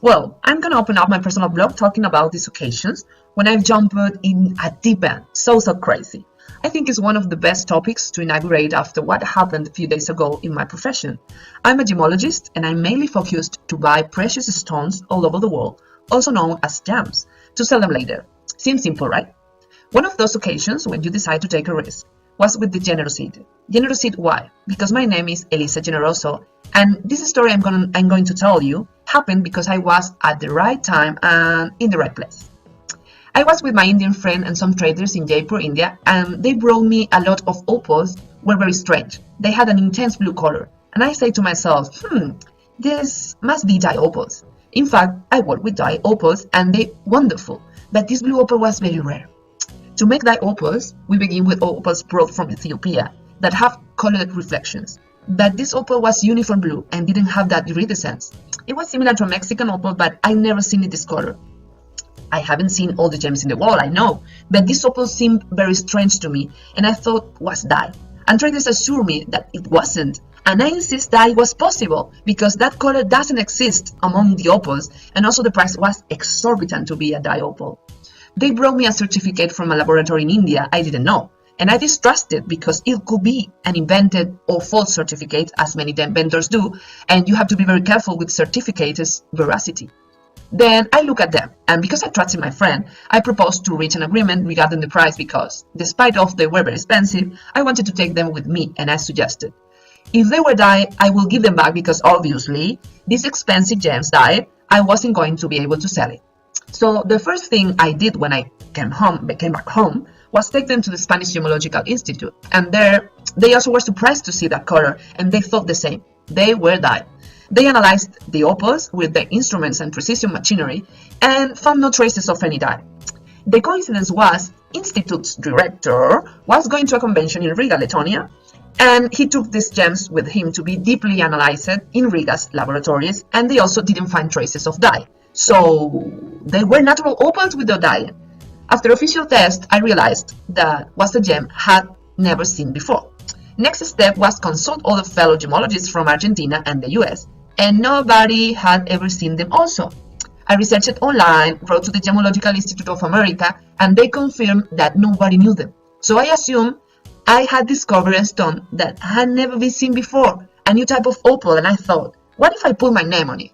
Well, I'm gonna open up my personal blog talking about these occasions when I've jumped in a deep end, so crazy. I think it's one of the best topics to inaugurate after what happened a few days ago in my profession. I'm a gemologist and I'm mainly focused to buy precious stones all over the world, also known as gems, to sell them later. Seems simple, right? One of those occasions when you decide to take a risk was with the Generosita. Generosita, why? Because my name is Elisa Generoso, and this story I'm going to tell you happened because I was at the right time and in the right place. I was with my Indian friend and some traders in Jaipur, India, and they brought me a lot of opals. Were very strange. They had an intense blue color, and I say to myself, this must be dye opals. In fact, I work with dye opals, and they're wonderful, but this blue opal was very rare. To make dye opals, we begin with opals brought from Ethiopia that have colored reflections. But this opal was uniform blue and didn't have that iridescence. It was similar to a Mexican opal, but I never seen it this color. I haven't seen all the gems in the world, I know, but this opal seemed very strange to me, and I thought was dye. And traders assured me that it wasn't, and I insist that it was possible because that color doesn't exist among the opals, and also the price was exorbitant to be a dye opal. They brought me a certificate from a laboratory in India I didn't know, and I distrusted because it could be an invented or false certificate, as many vendors do, and you have to be very careful with certificates' veracity. Then I look at them, and because I trusted my friend, I proposed to reach an agreement regarding the price because, despite of they were very expensive, I wanted to take them with me, and I suggested, if they were dye, I will give them back because obviously, these expensive gems dye, I wasn't going to be able to sell it. So the first thing I did when I came back home, was take them to the Spanish Gemological Institute, and there they also were surprised to see that color, and they thought the same. They were dye. They analyzed the opals with their instruments and precision machinery and found no traces of any dye. The coincidence was Institute's director was going to a convention in Riga, Lithuania, and he took these gems with him to be deeply analyzed in Riga's laboratories, and they also didn't find traces of dye. So they were natural opals without dye. After official test, I realized that was a gem I had never seen before. Next step was consult other fellow gemologists from Argentina and the US, and nobody had ever seen them also. I researched online, wrote to the Gemological Institute of America, and they confirmed that nobody knew them. So I assumed I had discovered a stone that had never been seen before, a new type of opal, and I thought, what if I put my name on it?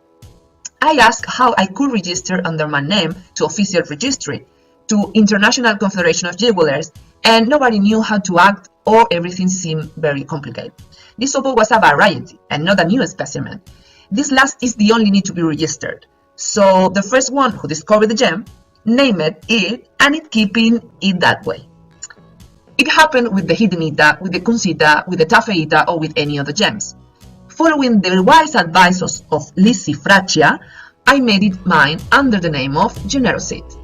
I asked how I could register under my name to official registry, to International Confederation of Jewelers, and nobody knew how to act, or everything seemed very complicated. This opal was a variety and not a new specimen. This last is the only need to be registered. So the first one who discovered the gem named it and it keeping it that way. It happened with the Hiddenita, with the Kunsita, with the Tafeita, or with any other gems. Following the wise advice of Lizzie Fraccia, I made it mine under the name of Generosite.